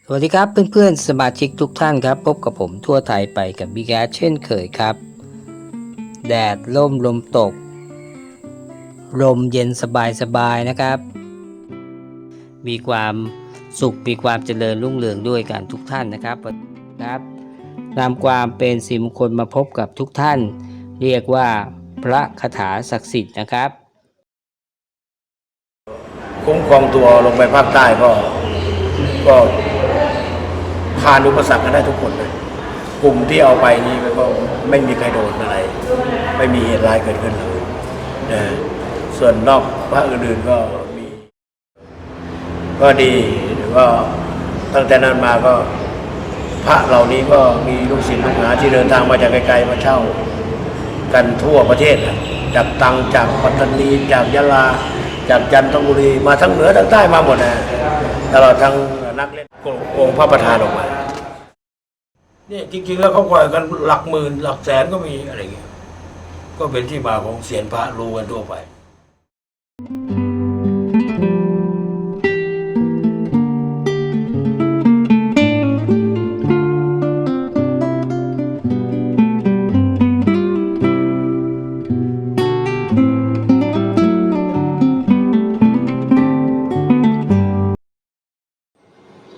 สวัสดีครับเพื่อนๆสมาชิกทุกท่านครับพบกับผมทั่วไทยไปกับบิ๊กแอดเช่นเคยครับแดดร่มลมตกลมเย็นสบายๆนะครับมีความสุขมีความเจริญรุ่งเรืองด้วยกันทุกท่านนะครับนำความเป็นสิริมงคลมาพบกับทุกท่าน เรียกว่าพระคาถาศักดิ์สิทธิ์นะครับคุ้มครองตัวลงไปภาคใต้ก็ผ่านอุปสรรคกันได้ทุกคนเลยกลุ่มที่เอาไปนี่ก็ไม่มีใครโดนอะไรไม่มีเหตุร้ายเกิดขึ้นเลยนะส่วนนอกภาคอื่นๆก็ดีหรือว่าตั้งแต่นั้นมาก็พระเหล่านี้ก็มีลูกศิษย์ลูกหาที่เดินทางมาจากไกลๆมาเช่ากันทั่วประเทศจากตรังจากปัตตานีจากยะลาจากจันทบุรีมาทั้งเหนือทั้งใต้มาหมดนะตลอดทั้งนักเล่นองค์พระประธานออกมาเนี่ยจริงๆแล้วเขาปล่อยกันหลักหมื่นหลักแสนก็มีอะไรเงี้ยก็เป็นที่มาของเสียงพระรู้กันทั่วไป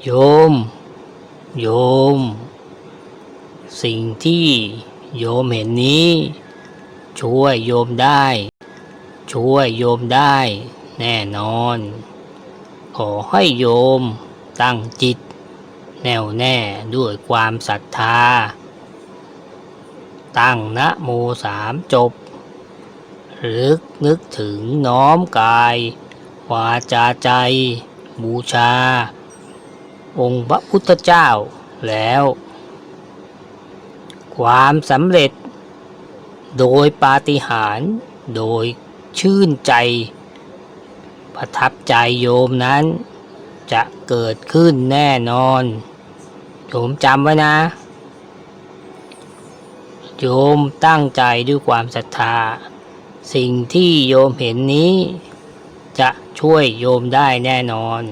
โยมสิ่งที่โยมเห็นนี้ช่วยโยมได้แน่นอนขอให้โยมตั้งจิตแน่วแน่ด้วยความศรัทธาตั้งนะโม3 จบนึกถึงน้อมกายวาจาใจบูชาองค์พระพุทธเจ้าแล้วความสำเร็จโดยปาฏิหาริย์โดยชื่นใจประทับใจโยมนั้นจะเกิดขึ้นแน่นอนโยมจำไว้นะโยมตั้งใจด้วยความศรัทธาสิ่งที่โยมเห็นนี้จะช่วยโยมได้แน่นอน